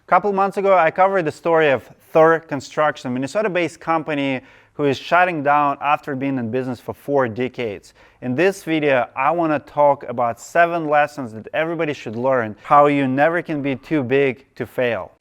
A couple months ago, I covered the story of Thor Construction, a Minnesota-based company who is shutting down after being in business for 4 decades. In this video, I want to talk about 7 lessons that everybody should learn, how you never can be too big to fail.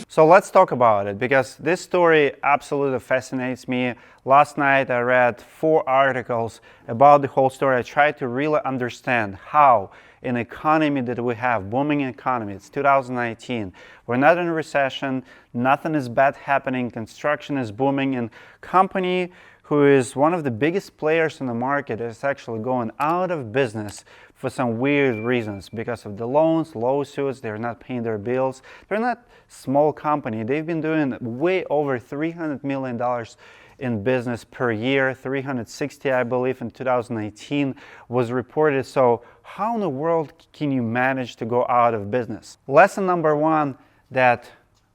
So let's talk about it, because this story absolutely fascinates me. Last night I read 4 articles about the whole story. I tried to really understand how an economy that we have, booming economy, it's 2019, we're not in a recession, nothing is bad happening, construction is booming, and company who is one of the biggest players in the market is actually going out of business for some weird reasons, because of the loans, lawsuits, they're not paying their bills. They're not small company. They've been doing way over $300 million in business per year. 360, I believe, in 2018 was reported. So how in the world can you manage to go out of business? Lesson number 1 that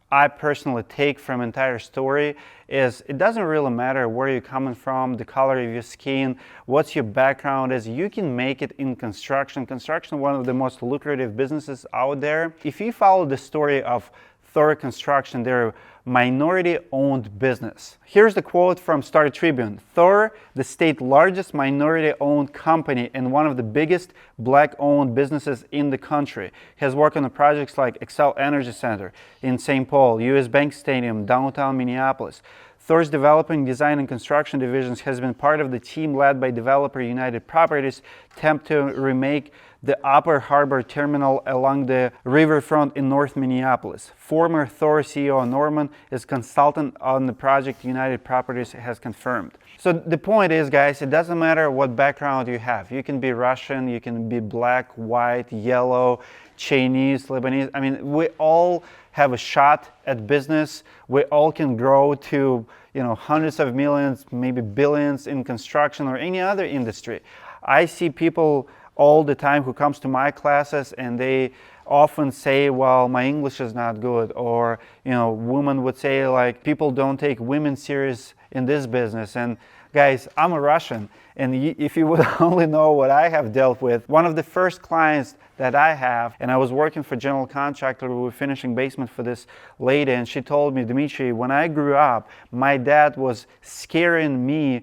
I personally take from entire story is it doesn't really matter where you're coming from, the color of your skin, what's your background is. You can make it in construction. Construction, one of the most lucrative businesses out there. If you follow the story of Thor Construction, they're a minority-owned business. Here's the quote from Star Tribune. Thor, the state's largest minority-owned company and one of the biggest black-owned businesses in the country, has worked on projects like Xcel Energy Center in St. Paul, US Bank Stadium, downtown Minneapolis. Thor's developing, design, and construction divisions has been part of the team led by developer United Properties' attempt to remake the Upper Harbor Terminal along the riverfront in North Minneapolis. Former Thor CEO Norman is consultant on the project, United Properties has confirmed. So the point is, guys, it doesn't matter what background you have. You can be Russian, you can be black, white, yellow, Chinese, Lebanese. I mean, we all have a shot at business. We all can grow to, hundreds of millions, maybe billions in construction or any other industry. I see people all the time who comes to my classes and they often say, well, my English is not good, or women would say, like, people don't take women serious in this business. And guys, I'm a Russian, and if you would only know what I have dealt with, one of the first clients that I have, and I was working for general contractor, we were finishing basement for this lady, and she told me, Dmitry, when I grew up, my dad was scaring me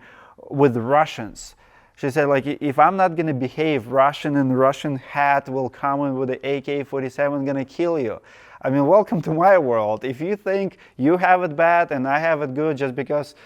with Russians. She said, like, if I'm not going to behave, Russian and Russian hat will come in with the AK-47, going to kill you. I mean, welcome to my world. If you think you have it bad and I have it good just because,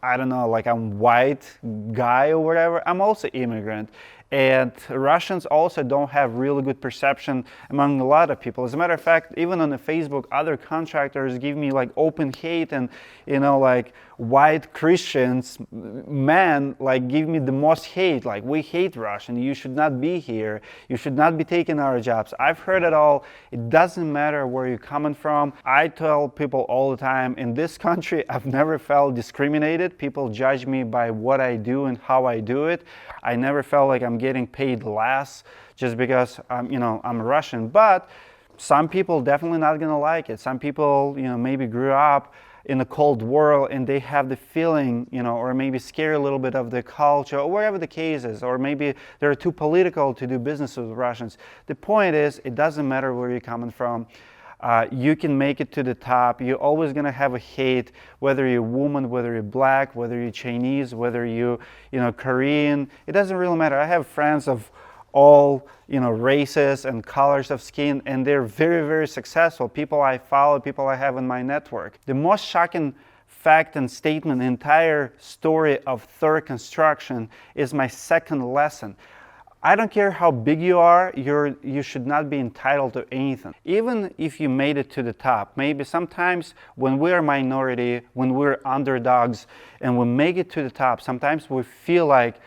I don't know, like I'm white guy or whatever, I'm also immigrant. And Russians also don't have really good perception among a lot of people. As a matter of fact, even on the Facebook, other contractors give me like open hate, and like white Christians, men, like give me the most hate. Like, we hate Russian. You should not be here. You should not be taking our jobs. I've heard it all. It doesn't matter where you're coming from. I tell people all the time, in this country, I've never felt discriminated. People judge me by what I do and how I do it. I never felt like I'm getting paid less just because I'm Russian. But some people definitely not gonna like it. Some people maybe grew up in the Cold War and they have the feeling, or maybe scared a little bit of the culture, or whatever the case is, or maybe they're too political to do business with Russians. The point is, it doesn't matter where you're coming from. You can make it to the top. You're always going to have a hate, whether you're a woman, whether you're black, whether you're Chinese, whether you're Korean. It doesn't really matter. I have friends of all races and colors of skin, and they're very, very successful. People I follow, people I have in my network. The most shocking fact and statement in the entire story of Thor Construction is my second lesson. I don't care how big you are, you should not be entitled to anything. Even if you made it to the top, maybe sometimes when we're a minority, when we're underdogs, and we make it to the top, sometimes we feel like,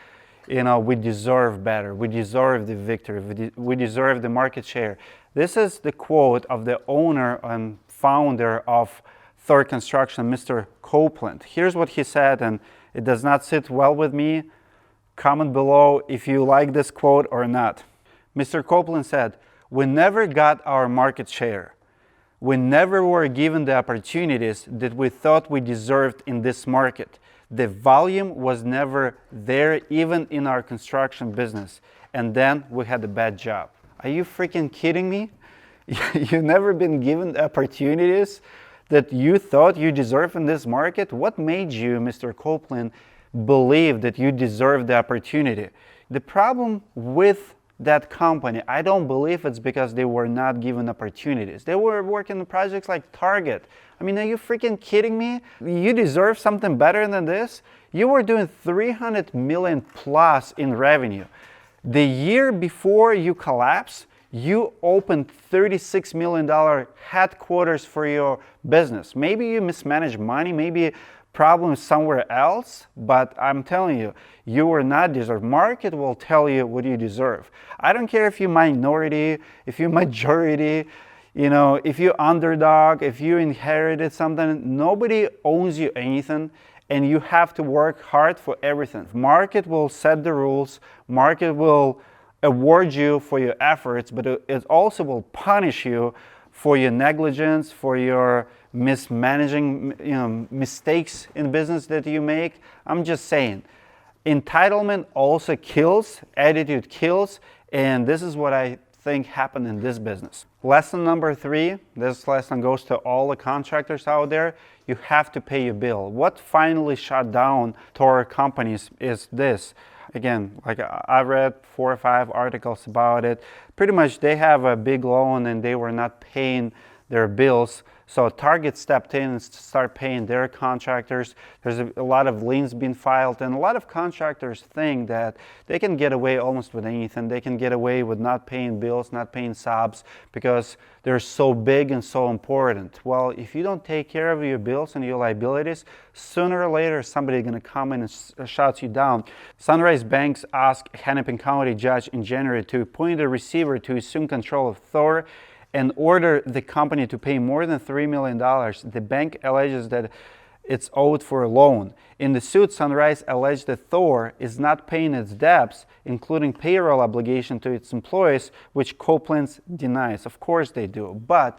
we deserve better, we deserve the victory, we deserve the market share. This is the quote of the owner and founder of Thor Construction, Mr. Copeland. Here's what he said, and it does not sit well with me. Comment below if you like this quote or not. Mr. Copeland said, "We never got our market share. We never were given the opportunities that we thought we deserved in this market. The volume was never there, even in our construction business. And then we had a bad job." Are you freaking kidding me? You've never been given opportunities that you thought you deserve in this market? What made you, Mr. Copeland, believe that you deserve the opportunity? The problem with that company, I don't believe it's because they were not given opportunities. They were working on projects like Target. I mean, are you freaking kidding me? You deserve something better than this? You were doing 300 million plus in revenue. The year before you collapsed, you opened $36 million headquarters for your business. Maybe you mismanaged money, maybe problems somewhere else, but I'm telling you, you were not deserved. Market will tell you what you deserve. I don't care if you're minority, if you're majority, if you're underdog, if you inherited something, nobody owns you anything, and you have to work hard for everything. Market will set the rules, market will award you for your efforts, but it also will punish you for your negligence, for your mismanaging, mistakes in business that you make. I'm just saying, entitlement also kills, attitude kills, and this is what I think happened in this business. Lesson number 3, this lesson goes to all the contractors out there. You have to pay your bill. What finally shut down Thor companies is this. Again, like I read 4 or 5 articles about it. Pretty much they have a big loan and they were not paying their bills. So Target stepped in and started paying their contractors. There's a lot of liens being filed, and a lot of contractors think that they can get away almost with anything. They can get away with not paying bills, not paying subs, because they're so big and so important. Well, if you don't take care of your bills and your liabilities, sooner or later somebody's going to come in and shut you down. Sunrise Banks asked a Hennepin County judge in January to appoint a receiver to assume control of Thor and order the company to pay more than $3 million. The bank alleges that it's owed for a loan. In the suit, Sunrise alleged that Thor is not paying its debts, including payroll obligation to its employees, which Copeland denies. Of course they do. But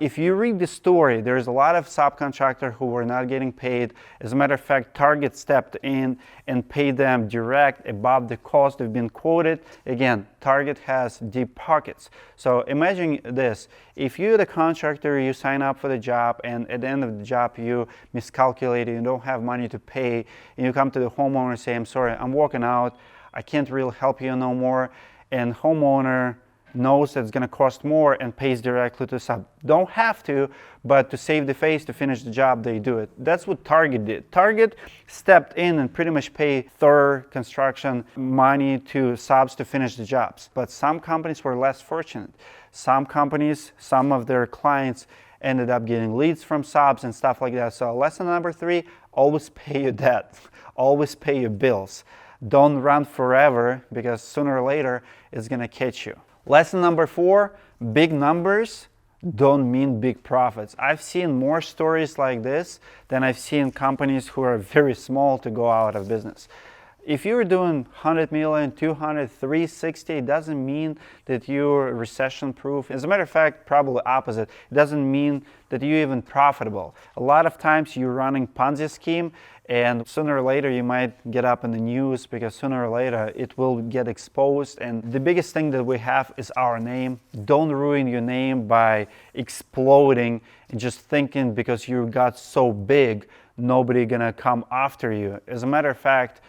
if you read the story, there's a lot of subcontractors who were not getting paid. As a matter of fact, Target stepped in and paid them direct above the cost they've been quoted. Again, Target has deep pockets. So imagine this. If you're the contractor, you sign up for the job, and at the end of the job, you miscalculated, you don't have money to pay, and you come to the homeowner and say, I'm sorry, I'm walking out. I can't really help you no more. And homeowner knows that it's going to cost more and pays directly to sub. Don't have to, but to save the face, to finish the job, they do it. That's what Target did. Target stepped in and pretty much paid Thor Construction money to subs to finish the jobs. But some companies were less fortunate. Some companies, some of their clients ended up getting leads from subs and stuff like that. So lesson number 3, always pay your debt. Always pay your bills. Don't run forever, because sooner or later it's going to catch you. Lesson number 4, big numbers don't mean big profits. I've seen more stories like this than I've seen companies who are very small to go out of business. If you're doing 100 million, 200, 360, it doesn't mean that you're recession proof. As a matter of fact, probably opposite. It doesn't mean that you're even profitable. A lot of times you're running Ponzi scheme, and sooner or later you might get up in the news, because sooner or later it will get exposed. And the biggest thing that we have is our name. Don't ruin your name by exploding and just thinking because you got so big, nobody gonna come after you. As a matter of fact,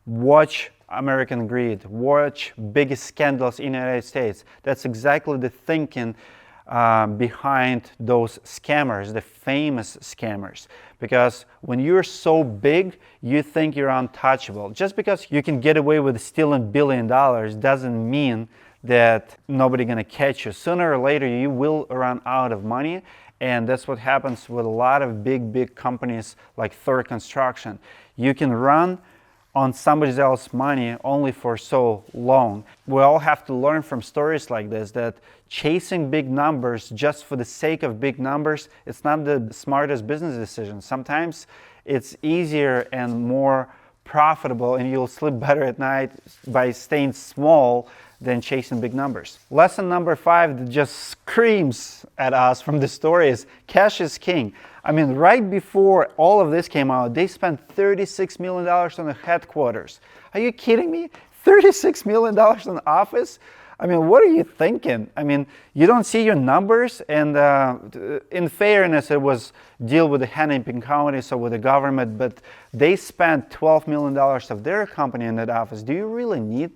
watch American Greed, watch biggest scandals in the United States. That's exactly the thinking behind those scammers, the famous scammers. Because when you're so big, you think you're untouchable. Just because you can get away with stealing $1 billion doesn't mean that nobody's gonna catch you. Sooner or later, you will run out of money. And that's what happens with a lot of big companies like Thor Construction. You can run on somebody else's money only for so long. We all have to learn from stories like this, that chasing big numbers just for the sake of big numbers, it's not the smartest business decision. Sometimes it's easier and more profitable, and you'll sleep better at night by staying small than chasing big numbers. Lesson number 5 that just screams at us from the story is cash is king. I mean, right before all of this came out, they spent $36 million on the headquarters. Are you kidding me? $36 million on the office? I mean, what are you thinking? I mean, you don't see your numbers, and in fairness, it was deal with the Hennepin County, so with the government, but they spent $12 million of their company in that office. Do you really need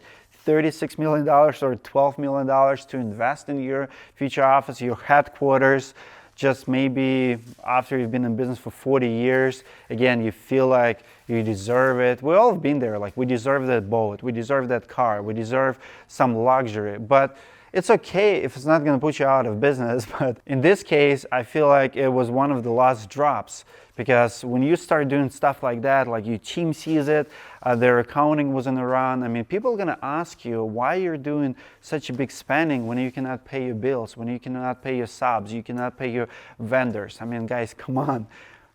$36 million or $12 million to invest in your future office, your headquarters? Just maybe after you've been in business for 40 years, again, you feel like you deserve it. We all have been there, like we deserve that boat, we deserve that car, we deserve some luxury. But it's okay if it's not going to put you out of business. But in this case, I feel like it was one of the last drops, because when you start doing stuff like that, like your team sees it, their accounting wasn't around. I mean, people are going to ask you why you're doing such a big spending when you cannot pay your bills, when you cannot pay your subs, you cannot pay your vendors. I mean, guys, come on.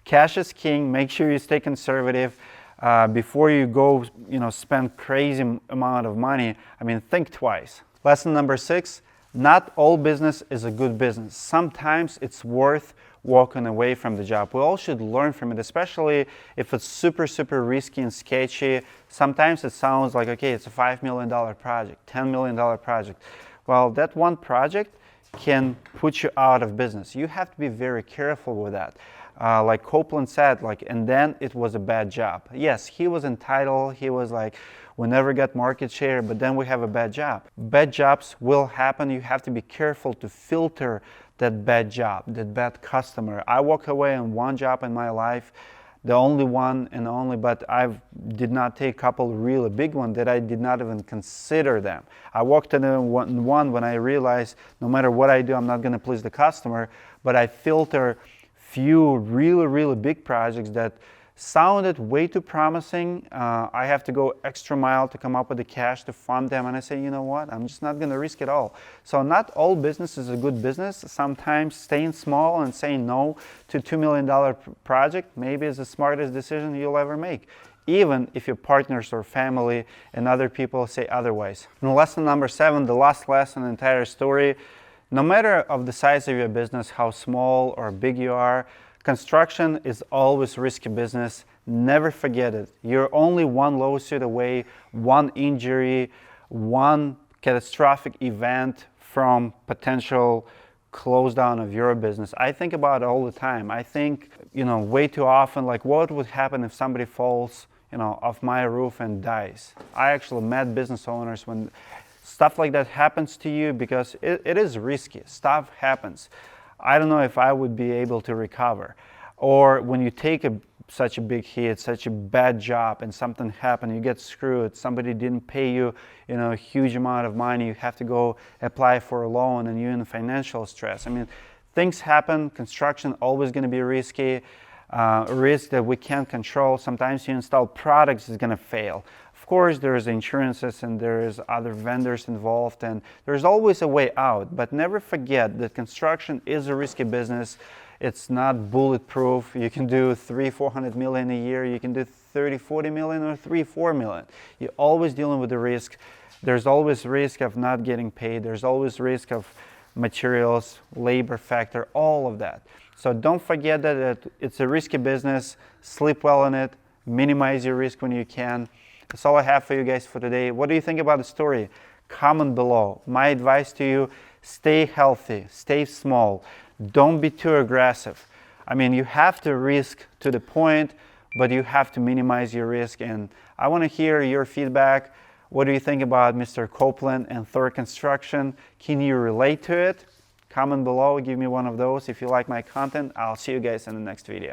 Cash is king. Make sure you stay conservative. Before you go, spend crazy amount of money. I mean, think twice. Lesson number 6, not all business is a good business. Sometimes it's worth walking away from the job. We all should learn from it, especially if it's super, super risky and sketchy. Sometimes it sounds like, okay, it's a $5 million project, $10 million project. Well, that one project can put you out of business. You have to be very careful with that. Like Copeland said, and then it was a bad job. Yes, he was entitled. He was like, we never got market share, but then we have a bad job. Bad jobs will happen. You have to be careful to filter that bad job, that bad customer. I walked away on one job in my life, the only one and only, but I did not take a couple really big ones that I did not even consider them. I walked in one when I realized no matter what I do, I'm not going to please the customer, but I filter few really, really big projects that sounded way too promising. I have to go extra mile to come up with the cash to fund them, and I say, you know what, I'm just not going to risk it all. So not all business is a good business. Sometimes staying small and saying no to a $2 million project maybe is the smartest decision you'll ever make, even if your partners or family and other people say otherwise. And lesson number 7, the last lesson in the entire story, no matter of the size of your business, how small or big you are, construction is always risky business. Never forget it. You're only one lawsuit away, one injury, one catastrophic event from potential close down of your business. I think about it all the time. I think, way too often, like what would happen if somebody falls, off my roof and dies. I actually met business owners when stuff like that happens to you, because it is risky. Stuff happens. I don't know if I would be able to recover. Or when you take such a big hit, such a bad job, and something happened, you get screwed, somebody didn't pay you, a huge amount of money, you have to go apply for a loan, and you're in financial stress. I mean, things happen. Construction always going to be risky. Risk that we can't control. Sometimes you install products is going to fail. Of course, there's insurances and there's other vendors involved, and there's always a way out. But never forget that construction is a risky business. It's not bulletproof. You can do $300-400 million a year. You can do $30-40 million or $3-4 million. You're always dealing with the risk. There's always risk of not getting paid. There's always risk of materials, labor factor, all of that. So don't forget that it's a risky business. Sleep well in it. Minimize your risk when you can. That's all I have for you guys for today. What do you think about the story? Comment below. My advice to you, stay healthy, stay small. Don't be too aggressive. I mean, you have to risk to the point, but you have to minimize your risk. And I want to hear your feedback. What do you think about Mr. Copeland and Thor Construction? Can you relate to it? Comment below, give me one of those. If you like my content, I'll see you guys in the next video.